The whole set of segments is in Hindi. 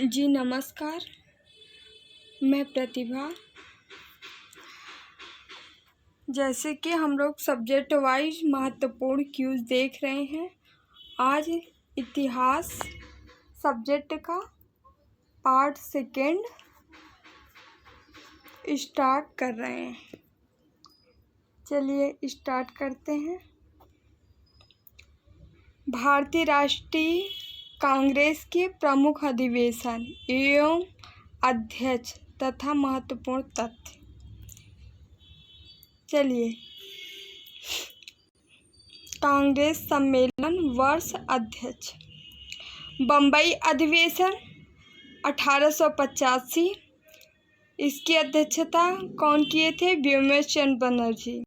जी नमस्कार, मैं प्रतिभा। जैसे कि हम लोग सब्जेक्ट वाइज महत्वपूर्ण क्यूज देख रहे हैं, आज इतिहास सब्जेक्ट का पार्ट सेकेंड स्टार्ट कर रहे हैं। चलिए स्टार्ट करते हैं। भारतीय राष्ट्रीय कांग्रेस के प्रमुख अधिवेशन एवं अध्यक्ष तथा महत्वपूर्ण तथ्य। चलिए, कांग्रेस सम्मेलन वर्ष अध्यक्ष बम्बई अधिवेशन 1885। इसकी अध्यक्षता कौन किए थे? व्योमेश चंद्र बनर्जी।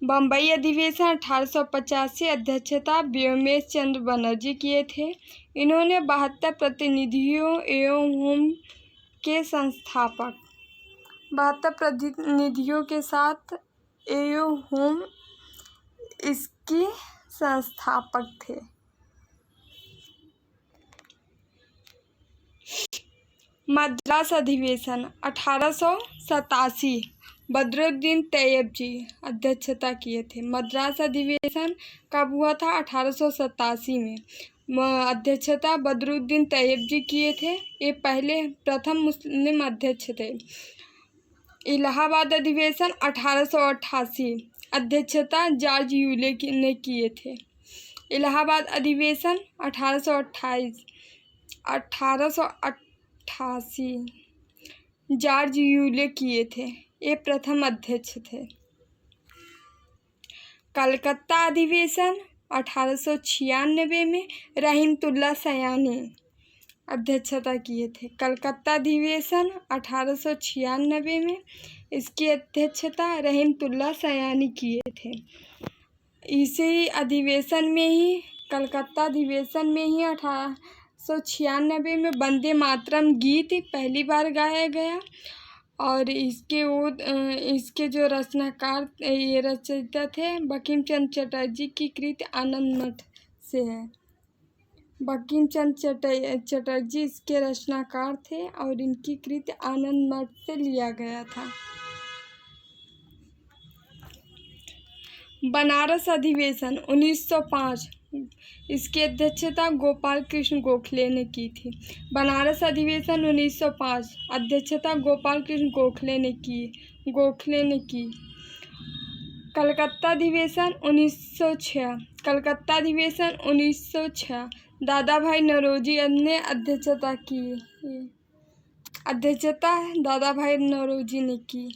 बम्बई अधिवेशन 1885 अध्यक्षता व्योमेश चंद्र बनर्जी किए थे। इन्होंने 72 प्रतिनिधियों एवं होम के संस्थापक 72 प्रतिनिधियों के साथ एवं होम इसकी संस्थापक थे। मद्रास अधिवेशन 1887 बदरुद्दीन तैयब जी अध्यक्षता किए थे। मद्रास अधिवेशन कब हुआ था? 1887 में। अध्यक्षता बदरुद्दीन तैयब जी किए थे। ये प्रथम मुस्लिम अध्यक्ष थे। इलाहाबाद अधिवेशन 1888 अध्यक्षता जॉर्ज यूले ने किए थे। इलाहाबाद अधिवेशन 1888 जॉर्ज यूले किए थे। ये प्रथम अध्यक्ष थे। कलकत्ता अधिवेशन 1896 में रहीमतुल्लाह सयानी अध्यक्षता किए थे। कलकत्ता अधिवेशन 1896 में इसकी अध्यक्षता रहीमतुल्लाह सयानी किए थे। इसी अधिवेशन में ही, कलकत्ता अधिवेशन में ही 1896 में वंदे मातरम गीत पहली बार गाया गया। और इसके जो रचनाकार ये रचयिता थे बंकिम चंद्र चटर्जी की कृति आनंद मठ से है। बंकिम चंद्र चटर्जी इसके रचनाकार थे और इनकी कृति आनंद मठ से लिया गया था। बनारस अधिवेशन 1905 इसकी अध्यक्षता गोपाल कृष्ण गोखले ने की थी। बनारस अधिवेशन 1905 अध्यक्षता गोपाल कृष्ण गोखले ने की। कलकत्ता अधिवेशन 1906 कलकत्ता अधिवेशन 1906 दादा भाई नौरोजी ने अध्यक्षता दादा भाई नौरोजी ने की।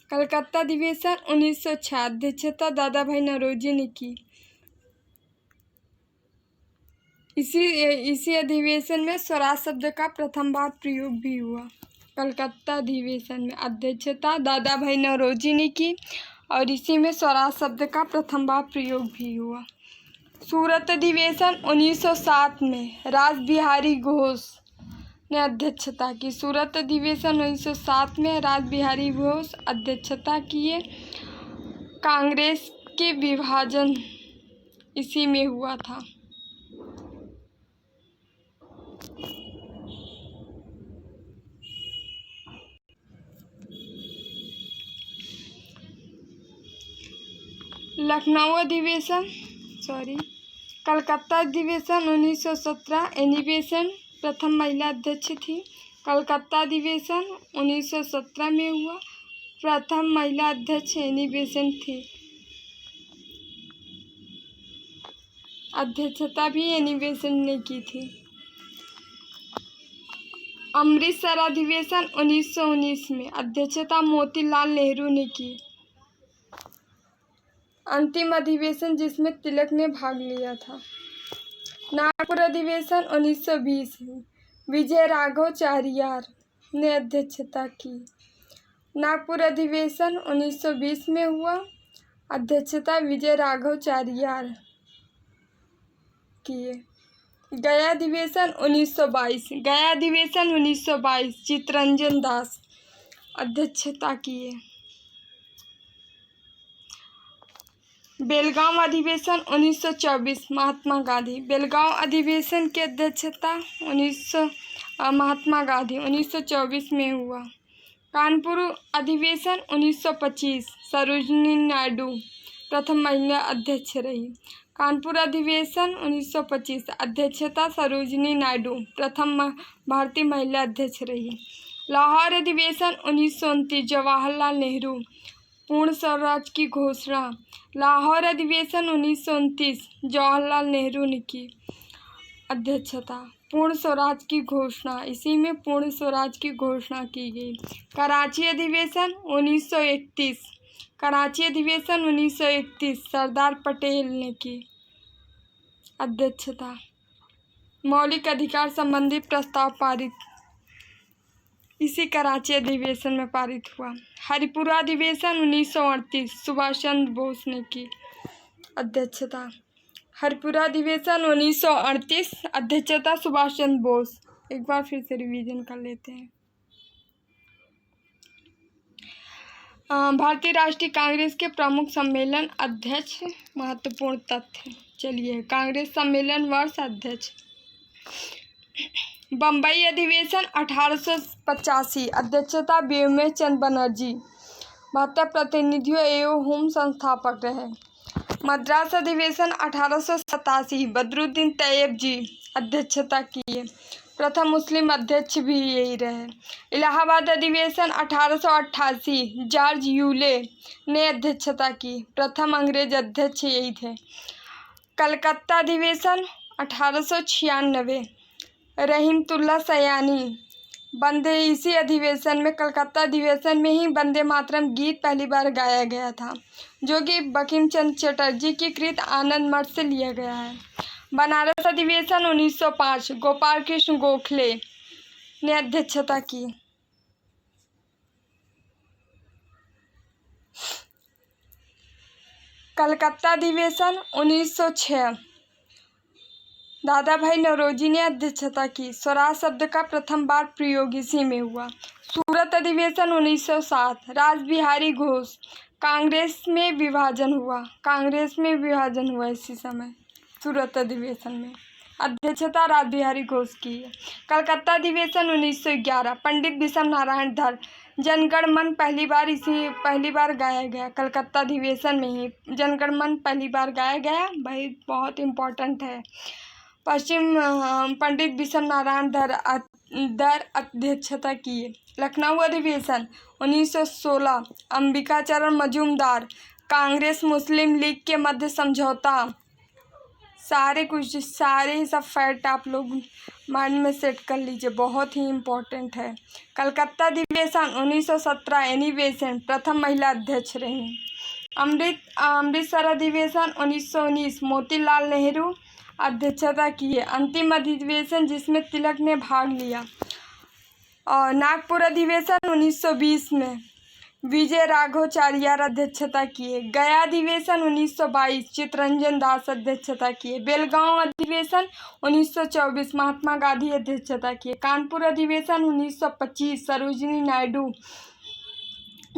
कलकत्ता अधिवेशन 1906 अध्यक्षता दादा भाई नौरोजी ने की। इसी अधिवेशन में स्वराज शब्द का प्रथम बार प्रयोग भी हुआ। कलकत्ता अधिवेशन में अध्यक्षता दादा भाई नौरोजी ने की और इसी में स्वराज शब्द का प्रथम बार प्रयोग भी हुआ। सूरत अधिवेशन 1907 में रास बिहारी घोष ने अध्यक्षता की। सूरत अधिवेशन 1907 में रास बिहारी घोष अध्यक्षता किए। कांग्रेस के विभाजन इसी में हुआ था। लखनऊ अधिवेशन कलकत्ता अधिवेशन 1917 एनिवेशन प्रथम महिला अध्यक्ष थी। कलकत्ता अधिवेशन 1917 में हुआ। प्रथम महिला अध्यक्ष एनिवेशन थी। अध्यक्षता भी एनिवेशन ने की थी। अमृतसर अधिवेशन 1919 में अध्यक्षता मोतीलाल नेहरू ने की। अंतिम अधिवेशन जिसमें तिलक ने भाग लिया था। नागपुर अधिवेशन 1920 में विजय राघव चारियार ने अध्यक्षता की। नागपुर अधिवेशन 1920 में हुआ। अध्यक्षता विजय राघव चारियार किए। गया अधिवेशन 1922 चित्तरंजन दास अध्यक्षता किए। बेलगांव अधिवेशन 1924 महात्मा गांधी। बेलगांव अधिवेशन की अध्यक्षता महात्मा गांधी 1924 में हुआ। कानपुर अधिवेशन 1925 सरोजिनी नायडू प्रथम महिला अध्यक्ष रही। कानपुर अधिवेशन 1925 अध्यक्षता सरोजिनी नायडू प्रथम भारतीय महिला अध्यक्ष रही। लाहौर अधिवेशन 1929 जवाहरलाल नेहरू पूर्ण स्वराज की घोषणा। लाहौर अधिवेशन 1929 जवाहरलाल नेहरू ने की अध्यक्षता। पूर्ण स्वराज की घोषणा, इसी में पूर्ण स्वराज की घोषणा की गई। कराची अधिवेशन 1931 कराची अधिवेशन 1931 सरदार पटेल ने की अध्यक्षता। मौलिक अधिकार संबंधी प्रस्ताव पारित इसी कराची अधिवेशन में पारित हुआ। हरिपुरा अधिवेशन 1938 सुभाष चंद्र बोस ने की अध्यक्षता। हरिपुरा अधिवेशन 1938 अध्यक्षता सुभाष चंद्र बोस। एक बार फिर से रिवीजन कर लेते हैं। भारतीय राष्ट्रीय कांग्रेस के प्रमुख सम्मेलन अध्यक्ष। महत्वपूर्ण तथ्य चलिए, कांग्रेस सम्मेलन वर्ष अध्यक्ष। बम्बई अधिवेशन 1885 अध्यक्षता व्योमेश चंद्र बनर्जी 72 प्रतिनिधियों एवं होम संस्थापक रहे। मद्रास अधिवेशन 1887 बदरुद्दीन तैयब जी अध्यक्षता किए, प्रथम मुस्लिम अध्यक्ष भी यही रहे। इलाहाबाद अधिवेशन 1888 जॉर्ज यूले ने अध्यक्षता की, प्रथम अंग्रेज अध्यक्ष यही थे। कलकत्ता अधिवेशन 1896 रहीमतुल्ला सयानी वंदे इसी अधिवेशन में कलकत्ता अधिवेशन में ही वंदे मातरम गीत पहली बार गाया गया था, जो कि बंकिम चंद्र चटर्जी की कृत आनंद मठ से लिया गया है। बनारस अधिवेशन 1905 गोपाल कृष्ण गोखले ने अध्यक्षता की। कलकत्ता अधिवेशन 1906 दादा भाई नौरोजी ने अध्यक्षता की। स्वराज शब्द का प्रथम बार प्रयोग इसी में हुआ। सूरत अधिवेशन 1907 रास बिहारी घोष कांग्रेस में विभाजन हुआ इसी समय सूरत अधिवेशन में अध्यक्षता रास बिहारी घोष की है। कलकत्ता अधिवेशन 1911 पंडित विषम नारायण धर जनगण मन पहली बार गाया गया। कलकत्ता अधिवेशन में ही जनगण मन पहली बार गाया गया, भाई बहुत इम्पोर्टेंट है। पश्चिम पंडित विषम नारायण धर अध्यक्षता किए। लखनऊ अधिवेशन 1916 अंबिकाचरण मजूमदार कांग्रेस मुस्लिम लीग के मध्य समझौता। सारे सब फैक्ट आप लोग माइंड में सेट कर लीजिए, बहुत ही इम्पोर्टेंट है। कलकत्ता अधिवेशन 1917 एनी बेसेंट प्रथम महिला अध्यक्ष रहीं। अमृतसर अधिवेशन 1919 मोतीलाल नेहरू अध्यक्षता की है, अंतिम अधिवेशन जिसमें तिलक ने भाग लिया। और नागपुर अधिवेशन 1920 में विजय राघवाचार्य अध्यक्षता किए। गया अधिवेशन 1922 चित्तरंजन दास अध्यक्षता किए। बेलगांव अधिवेशन 1924 महात्मा गांधी अध्यक्षता किए। कानपुर अधिवेशन 1925 सरोजिनी नायडू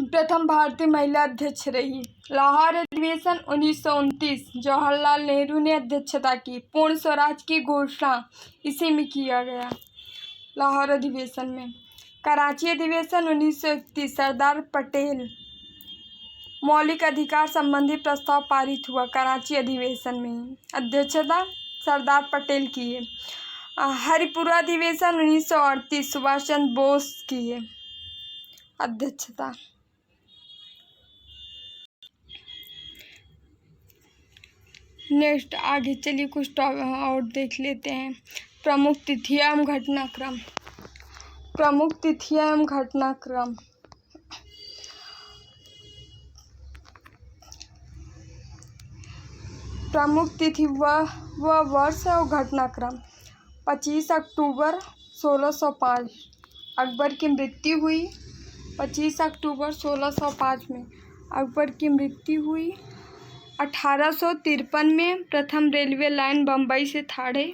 प्रथम भारतीय महिला अध्यक्ष रही। लाहौर अधिवेशन 1929 जवाहरलाल नेहरू ने अध्यक्षता की। पूर्ण स्वराज की घोषणा इसी में किया गया लाहौर अधिवेशन में। कराची अधिवेशन 1931 सरदार पटेल मौलिक अधिकार संबंधी प्रस्ताव पारित हुआ कराची अधिवेशन में, अध्यक्षता सरदार पटेल की है। हरिपुरा अधिवेशन 1938 सुभाष चंद्र बोस की है अध्यक्षता। नेक्स्ट आगे चलिए कुछ और देख लेते हैं। प्रमुख तिथियां एवं घटनाक्रम। प्रमुख तिथियां एवं घटनाक्रम। प्रमुख तिथि वह वर्ष और घटनाक्रम। 25 अक्टूबर 1605 अकबर की मृत्यु हुई। 25 अक्टूबर 1605 में अकबर की मृत्यु हुई। 1853 में प्रथम रेलवे लाइन बम्बई से थाड़े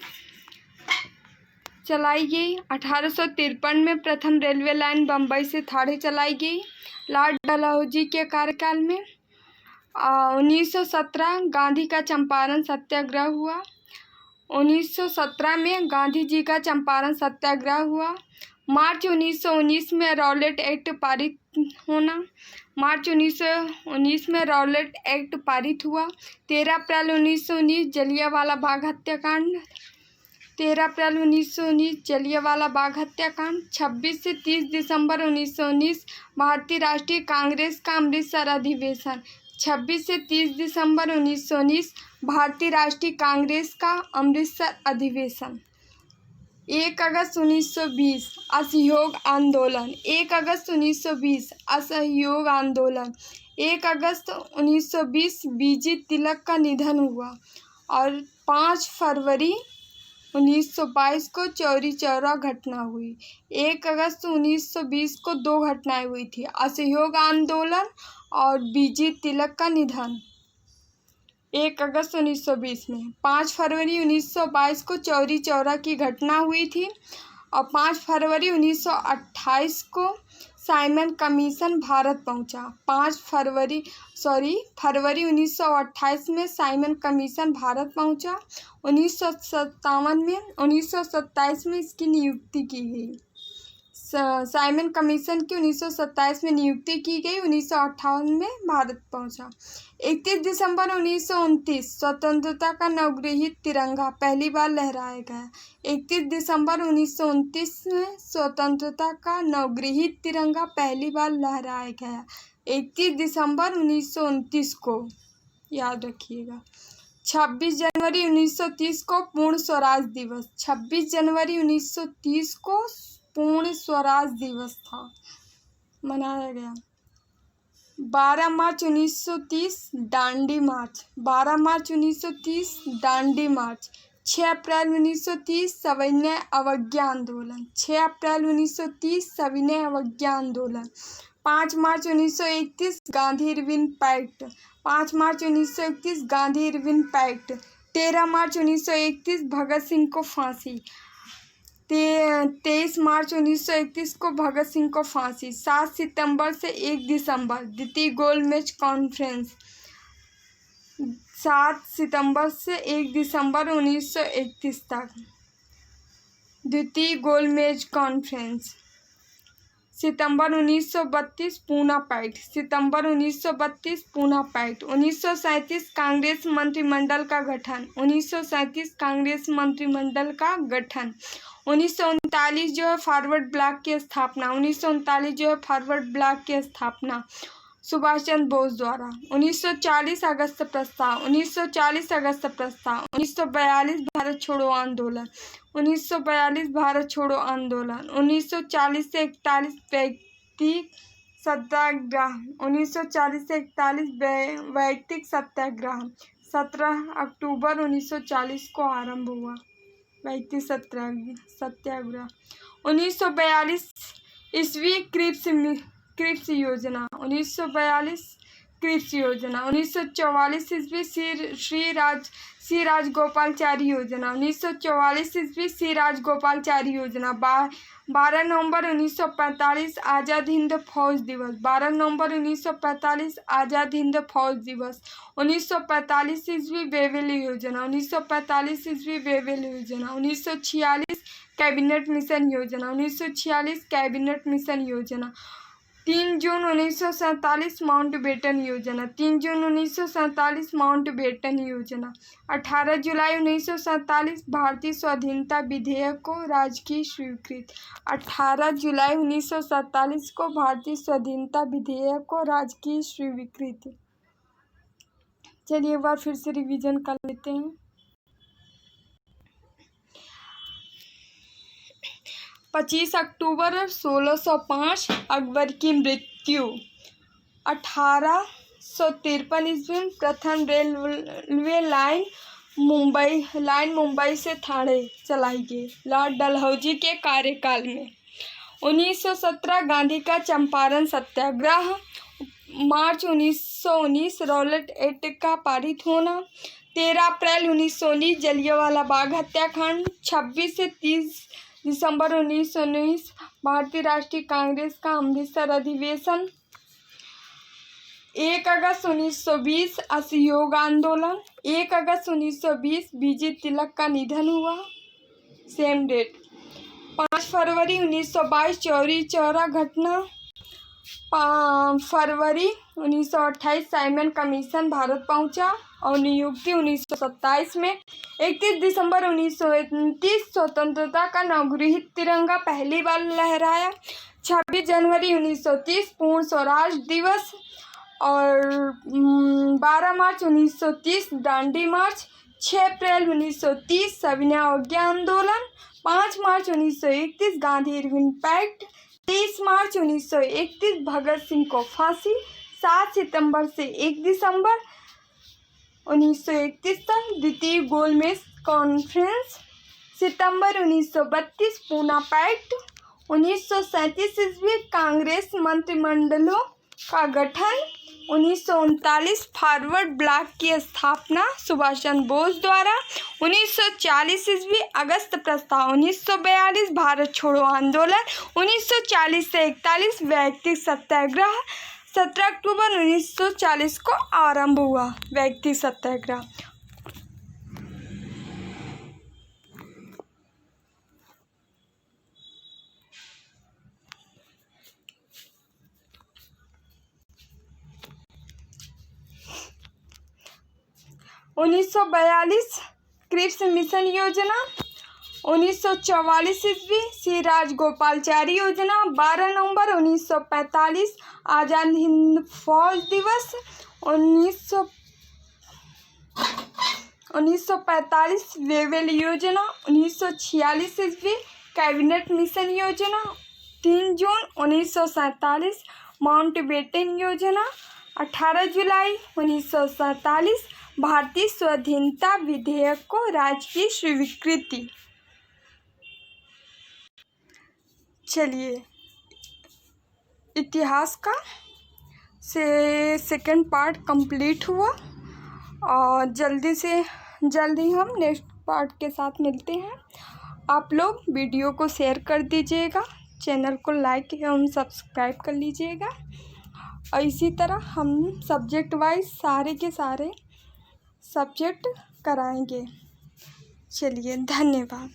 चलाई गई। 1853 में प्रथम रेलवे लाइन बम्बई से थाड़े चलाई गई लॉर्ड डलहौजी के कार्यकाल में। 1917 गांधी का चंपारण सत्याग्रह हुआ। 1917 में गांधी जी का चंपारण सत्याग्रह हुआ। मार्च 1919 में रॉलेट एक्ट पारित होना। मार्च 1919 में रॉलेट एक्ट पारित हुआ। 13 अप्रैल 1919 जलियांवाला बाग हत्याकांड। 13 अप्रैल 1919 जलियांवाला बाग हत्याकांड। 26 से 30 दिसंबर 1919 भारतीय राष्ट्रीय कांग्रेस का अमृतसर अधिवेशन। 26 से 30 दिसंबर 1919 भारतीय राष्ट्रीय कांग्रेस का अमृतसर अधिवेशन। 1 अगस्त 1920 असहयोग आंदोलन। 1 अगस्त 1920 असहयोग आंदोलन। 1 अगस्त 1920 बीजी तिलक का निधन हुआ। और 5 फरवरी 1922 को चौरी चौरा घटना हुई। 1 अगस्त 1920 को 2 घटनाएं हुई थी, असहयोग आंदोलन और बीजी तिलक का निधन। 1 अगस्त 1920 में 5 फरवरी 1922 को चौरी चौरा की घटना हुई थी और 5 फरवरी 1928 को साइमन कमीशन भारत पहुंचा। फरवरी 1928 में साइमन कमीशन भारत पहुंचा। 1927 में इसकी नियुक्ति की गई। साइमन कमीशन की 1927 में नियुक्ति की गई। 1958 में भारत पहुंचा। 31 दिसंबर 1929 स्वतंत्रता का नवगृहित तिरंगा पहली बार लहराया गया। 31 दिसंबर 1929 में स्वतंत्रता का नवगृहित तिरंगा पहली बार लहराया गया। 31 दिसंबर 1929 को याद रखिएगा। 26 जनवरी 1930 को पूर्ण स्वराज दिवस। 26 जनवरी 1930 को पूर्ण स्वराज दिवस था, मनाया गया। 12 मार्च 1930 दांडी मार्च। 12 मार्च 1930 दांडी मार्च। 6 अप्रैल 1930 सविनय अवज्ञा आंदोलन। 6 अप्रैल 1930 सविनय अवज्ञा आंदोलन। 5 मार्च 1931 गांधी इरविन पैक्ट। 5 मार्च 1931 गांधी इरविन पैक्ट। 13 मार्च 1931 भगत सिंह को फांसी। 23 मार्च 1931 को भगत सिंह को फांसी। 7 सितंबर से 1 दिसंबर द्वितीय गोलमेज कॉन्फ्रेंस। 7 सितंबर से 1 दिसंबर 1931 तक द्वितीय गोलमेज कॉन्फ्रेंस। सितंबर 1932 पूना पैक्ट। सितंबर 1932 पूना पैक्ट। 1937 कांग्रेस मंत्रिमंडल का गठन। 1937 कांग्रेस मंत्रिमंडल का गठन। 1939 जो है फॉरवर्ड ब्लॉक की स्थापना। 1939 जो है फॉरवर्ड ब्लॉक की स्थापना सुभाष चंद्र बोस द्वारा। 1940 अगस्त प्रस्ताव। 1940 अगस्त प्रस्ताव। 1942 भारत छोड़ो आंदोलन। 1942 भारत छोड़ो आंदोलन। 1940 से 41 वैयक्तिक सत्याग्रह। 1940 से 41 वैयक्तिक सत्याग्रह। 17 अक्टूबर 1940 को आरंभ हुआ वैयक्तिक सत्याग्रह। 1942 ईस्वी क्रिप्स योजना। 1942 क्रिप्स योजना। 1944 ईस्वी श्री राजगोपालचारी योजना। 1944 ईस्वी श्री राजगोपालचारी योजना। 12 नवंबर 1945 आज़ाद हिंद फौज दिवस। 12 नवंबर 1945 आज़ाद हिंद फौज दिवस। 1945 ईस्वी वेवेल योजना। 1945 ईस्वी वेवेल योजना। 1946 कैबिनेट मिशन योजना। 1946 कैबिनेट मिशन योजना। 3 जून 1947 माउंटबेटन योजना। 3 जून 1947 माउंटबेटन योजना। 18 जुलाई 1947 भारतीय स्वाधीनता विधेयक को राजकीय स्वीकृति। 18 जुलाई 1947 को भारतीय स्वाधीनता विधेयक को राजकीय स्वीकृति। चलिए एक बार फिर से रिवीजन कर लेते हैं। 25 अक्टूबर 1605 अकबर की मृत्यु। 1853 ईस्वी में प्रथम रेलवे लाइन मुंबई से ठाणे चलाई गई लॉर्ड डलहौजी के कार्यकाल में। 1917 गांधी का चंपारण सत्याग्रह। मार्च 1919 रॉलेट एक्ट का पारित होना। 13 अप्रैल 1919 जलियांवाला बाग हत्याकांड। 26 से 30 दिसंबर 1919 भारतीय राष्ट्रीय कांग्रेस का अमृतसर अधिवेशन। 1 अगस्त 1920 असहयोग आंदोलन। 1 अगस्त 1920 बीजी तिलक का निधन हुआ, सेम डेट। 5 फरवरी 1922 चौरी चौरा घटना। 5 फरवरी 1928 साइमन कमीशन भारत पहुंचा और नियुक्ति 1927 में। 31 दिसंबर 1929 स्वतंत्रता का नवगृहित तिरंगा पहली बार लहराया। 26 जनवरी 1930 पूर्ण स्वराज दिवस और 12 मार्च 1930 दांडी मार्च। 6 अप्रैल 1930 सविनय अवज्ञा आंदोलन। 5 मार्च 1931 गांधी इरविन पैक्ट। 30 मार्च 1931 भगत सिंह को फांसी। 7 सितंबर से 1 दिसंबर 1931 तक द्वितीय गोलमेज कॉन्फ्रेंस। सितंबर 1932 पूना पैक्ट। 1937 ईस्वी कांग्रेस मंत्रिमंडलों का गठन। 1939 फॉरवर्ड ब्लॉक की स्थापना सुभाष चंद्र बोस द्वारा। 1940 ईस्वी अगस्त प्रस्ताव। 1942 भारत छोड़ो आंदोलन। 1940 से 41 वैयक्तिक सत्याग्रह। 17 अक्टूबर 1940 को आरंभ हुआ वैयक्तिक सत्याग्रह। उन्नीस 1942 क्रिप्स मिशन योजना। 1944 ईस्वी श्री राजगोपालचारी योजना। 12 नवंबर 1945 आज़ाद हिंद फौज दिवस। 1945 वेवेल योजना। 1946 ईस्वी कैबिनेट मिशन योजना। 3 जून 1947 माउंटबेटन योजना। 18 जुलाई 1947 भारतीय स्वाधीनता विधेयक को राजकीय स्वीकृति। चलिए इतिहास का सेकंड पार्ट कंप्लीट हुआ और जल्दी हम नेक्स्ट पार्ट के साथ मिलते हैं। आप लोग वीडियो को शेयर कर दीजिएगा, चैनल को लाइक एवं सब्सक्राइब कर लीजिएगा और इसी तरह हम सब्जेक्ट वाइज सारे के सारे सब्जेक्ट कराएंगे। चलिए धन्यवाद।